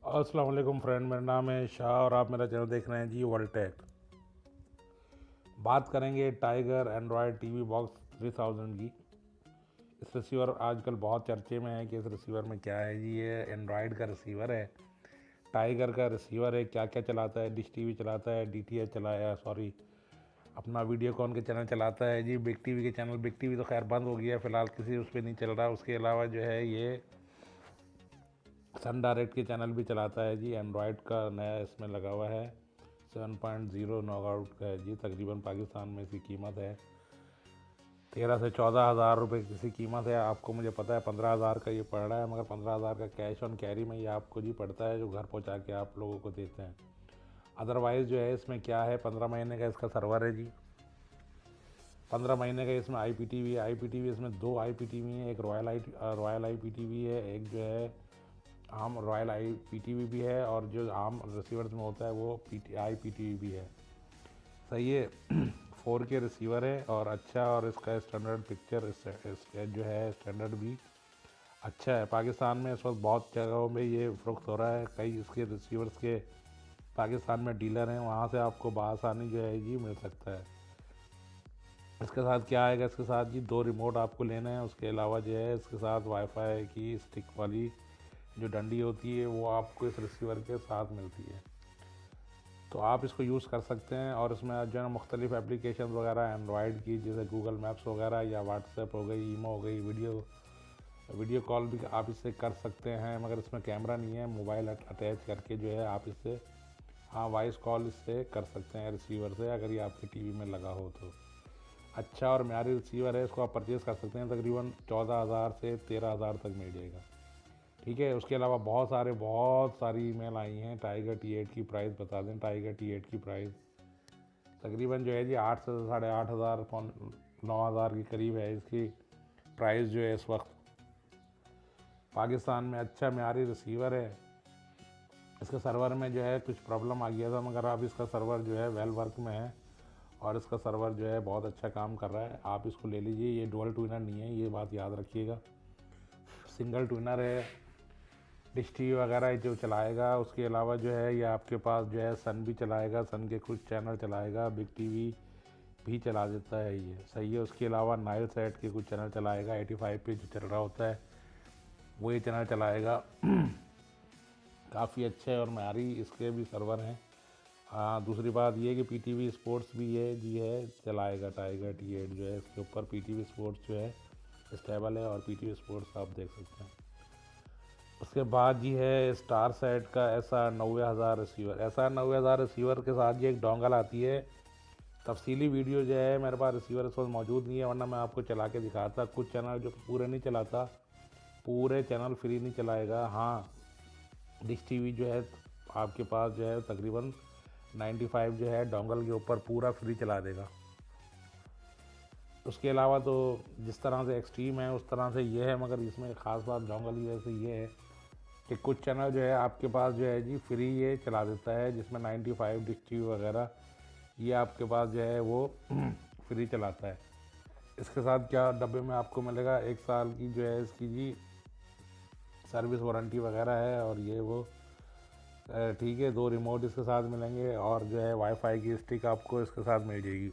अस्सलाम वालेकुम फ्रेंड, मेरा नाम है शाह और आप मेरा चैनल देख रहे हैं जी वर्ल्ड टेक। बात करेंगे टाइगर एंड्रॉयड टीवी बॉक्स 3000 की। इस रिसीवर आजकल बहुत चर्चे में है कि इस रिसीवर में क्या है जी। ये एंड्रॉयड का रिसीवर है, टाइगर का रिसीवर है। क्या क्या चलाता है? डिश टीवी चलाता है, डीटीएच चलाया, सॉरी अपना वीडियोकॉन के चैनल चलाता है जी। बिग टीवी के चैनल, बिग टीवी तो खैर बंद हो गया फ़िलहाल, किसी उस पर नहीं चल रहा। उसके अलावा जो है ये सन डायरेक्ट के चैनल भी चलाता है जी। एंड्रॉयड का नया इसमें लगा हुआ है, 7.0 नॉकआउट का है जी। तकरीबन पाकिस्तान में इसकी कीमत है 13 से 14 हज़ार रुपये की इसकी कीमत है। आपको मुझे पता है 15 हज़ार का ये पड़ रहा है, मगर 15 हज़ार का कैश ऑन कैरी में ये आपको जी पड़ता है, जो घर पहुंचा के आप लोगों को देते हैं। अदरवाइज़ जो है इसमें क्या है, 15 महीने का इसका सर्वर है जी। 15 महीने का इसमें IPTV है। IPTV इसमें 2 IPTV हैं, एक रॉयल IPTV है, एक जो है आम रॉयल IPTV भी है, और जो आम रिसीवर्स में होता है वो IPTV भी है। सही है। 4K रिसीवर है और अच्छा, और इसका स्टैंडर्ड पिक्चर जो है स्टैंडर्ड भी अच्छा है। पाकिस्तान में इस वक्त बहुत जगहों में ये फ़रोख्त हो रहा है। कई इसके रिसीवर्स के पाकिस्तान में डीलर हैं, वहाँ से आपको बआसानी जो है जी मिल सकता है। इसके साथ क्या आएगा? इसके साथ जी 2 रिमोट आपको लेने हैं। उसके अलावा जो है इसके साथ वाईफाई की स्टिक वाली जो डंडी होती है वो आपको इस रिसीवर के साथ मिलती है, तो आप इसको यूज़ कर सकते हैं। और इसमें जो है मुख्तलिफ़ एप्लीकेशन वगैरह एंड्रॉयड की, जैसे गूगल मैप्स वगैरह या व्हाट्सएप हो गई, ईमो हो गई, वीडियो कॉल भी आप इससे कर सकते हैं। मगर इसमें कैमरा नहीं है, मोबाइल अटैच करके जो है आप इससे वॉइस कॉल इससे कर सकते हैं रिसीवर से, अगर ये आपके टीवी में लगा हो तो। अच्छा और म्यारी रिसीवर है, इसको आप परचेज़ कर सकते हैं। तकरीबन 14,000 से 13,000 तक मिल जाएगा, ठीक है। उसके अलावा बहुत सारी ईमेल आई हैं। टाइगर T8 की प्राइस बता दें। टाइगर T8 की प्राइस तकरीबन जो है जी 8 से 8,500 9,000 के करीब है इसकी प्राइस जो है इस वक्त। पाकिस्तान में अच्छा म्यारी रिसीवर है। इसके सर्वर में जो है कुछ प्रॉब्लम आ गया था, मगर अब इसका सर्वर जो है वेल वर्क में है और इसका सर्वर जो है बहुत अच्छा काम कर रहा है। आप इसको ले लीजिए। ये डुअल ट्विनर नहीं है, ये बात याद रखिएगा, सिंगल ट्विनर है। डिश टीवी वगैरह जो चलाएगा। उसके अलावा जो है ये आपके पास जो है सन भी चलाएगा, सन के कुछ चैनल चलाएगा, बिग टीवी भी चला देता है ये, सही है। उसके अलावा नाइल सेट के कुछ चैनल चलाएगा, 85 पे जो चल रहा होता है वो ये चैनल चलाएगा। काफ़ी अच्छे और म्यारी इसके भी सर्वर हैं। दूसरी बात ये कि PTV स्पोर्ट्स भी ये जी है चलाएगा। टाइगर T8 जो है इसके ऊपर PTV स्पोर्ट्स जो है स्टेबल है, और PTV स्पोर्ट्स आप देख सकते हैं। उसके बाद जी है स्टार सेट का SR 90,000 रिसीवर। SR 90,000 रिसीवर के साथ जी एक डोंगल आती है। तफसीली वीडियो जो है मेरे पास रिसीवर इस वक्त मौजूद नहीं है, वरना मैं आपको चला के दिखाता। कुछ चैनल जो पूरे नहीं चलाता, पूरे चैनल फ्री नहीं चलाएगा। हाँ, डिश टीवी जो है आपके पास जो है तकरीबन 95 जो है डोंगल के ऊपर पूरा फ्री चला देगा। उसके अलावा तो जिस तरह से एक्सट्रीम है उस तरह से ये है, मगर इसमें ख़ास बात डोंगल की वजह से ये है कि कुछ चैनल जो है आपके पास जो है जी फ्री ये चला देता है, जिसमें 95 डिश टीवी वगैरह ये आपके पास जो है वो फ्री चलाता है। इसके साथ क्या डब्बे में आपको मिलेगा, 1 साल की जो है इसकी जी सर्विस वारंटी वगैरह है, और ये वो ठीक है। 2 रिमोट इसके साथ मिलेंगे, और जो है वाईफाई की स्टिक आपको इसके साथ मिल जाएगी।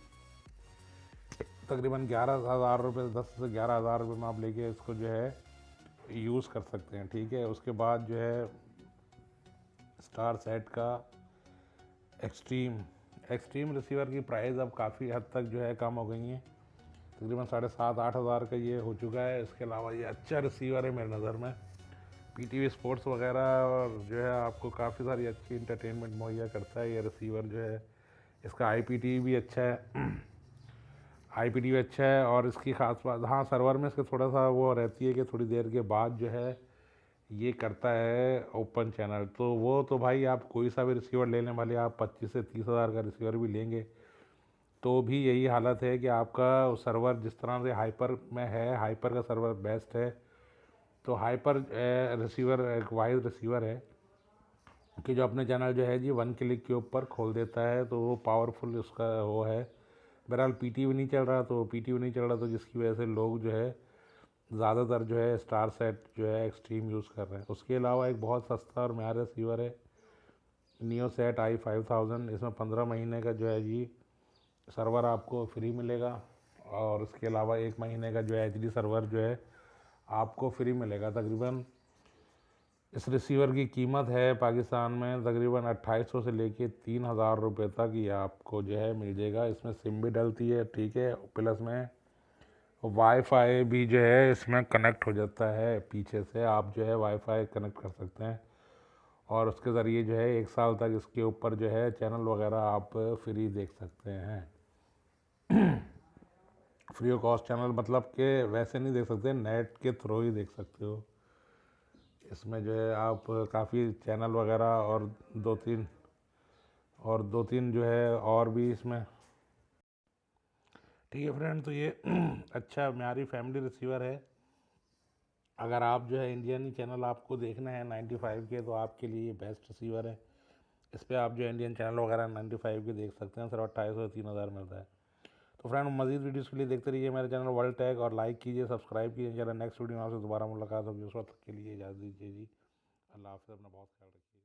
तकरीबन 11,000 रुपये, 10 से 11,000 रुपये में आप लेके इसको जो है यूज़ कर सकते हैं, ठीक है। उसके बाद जो है स्टार सेट का एक्सट्रीम रिसीवर की प्राइस अब काफ़ी हद तक जो है कम हो गई हैं। तकरीबन 7,500-8 हज़ार का ये हो चुका है। इसके अलावा ये अच्छा रिसीवर है मेरी नज़र में। PTV स्पोर्ट्स वगैरह और जो है आपको काफ़ी सारी अच्छी इंटरटेनमेंट मुहैया करता है ये रिसीवर जो है। इसका IPTV भी अच्छा है, IPTV अच्छा है। और इसकी ख़ास बात, हाँ, सर्वर में इसका थोड़ा सा वो रहती है कि थोड़ी देर के बाद जो है ये करता है ओपन चैनल। तो वो तो भाई आप कोई सा भी रिसीवर लेने वाले, आप 25 से 30 हज़ार का रिसीवर भी लेंगे तो भी यही हालत है कि आपका सर्वर जिस तरह से हाइपर में है, हाइपर का सर्वर बेस्ट है। तो हाइपर रिसीवर एक वाइज रिसीवर है कि जो अपने चैनल जो है जी 1 क्लिक के ऊपर खोल देता है, तो वो पावरफुल उसका वो है। बहरहाल PTV नहीं चल रहा, तो जिसकी वजह से लोग जो है ज़्यादातर जो है स्टार सेट जो है एक्सट्रीम यूज़ कर रहे हैं। उसके अलावा एक बहुत सस्ता और म्यार रिसीवर है नियो सेट i5000। इसमें 15 महीने का जो है जी सर्वर आपको फ्री मिलेगा, और उसके अलावा 1 महीने का जो है HD सर्वर जो है आपको फ्री मिलेगा। तकरीबन इस रिसीवर की कीमत है पाकिस्तान में तकरीबन 2800 से लेके 3000 रुपये तक ये आपको जो है मिल जाएगा। इसमें सिम भी डलती है, ठीक है, प्लस में वाईफाई भी जो है इसमें कनेक्ट हो जाता है। पीछे से आप जो है वाईफाई कनेक्ट कर सकते हैं, और उसके ज़रिए जो है 1 साल तक इसके ऊपर जो है चैनल वगैरह आप फ्री देख सकते हैं। फ्री ऑफ कॉस्ट चैनल मतलब कि वैसे नहीं देख सकते, नेट के थ्रू ही देख सकते हो। इसमें जो है आप काफ़ी चैनल वगैरह और दो तीन जो है और भी इसमें, ठीक है फ्रेंड। तो ये अच्छा म्यारी फैमिली रिसीवर है। अगर आप जो है इंडियन ही चैनल आपको देखना है 95 के, तो आपके लिए ये बेस्ट रिसीवर है। इस पर आप जो इंडियन चैनल वगैरह 95 के देख सकते हैं, सिर्फ 2800 से 3000 मिलता है। तो फ्रेंड मजीद वीडियोस के लिए देखते रहिए मेरे चैनल वर्ल्ड टैग, और लाइक कीजिए, सब्सक्राइब कीजिए। चलो नेक्स्ट वीडियो में आपसे दोबारा मुलाकात होगी, उस वक्त के लिए इजाज़त दीजिए जी। अल्लाह हाफ़िज़, अपना बहुत ख्याल रखिए।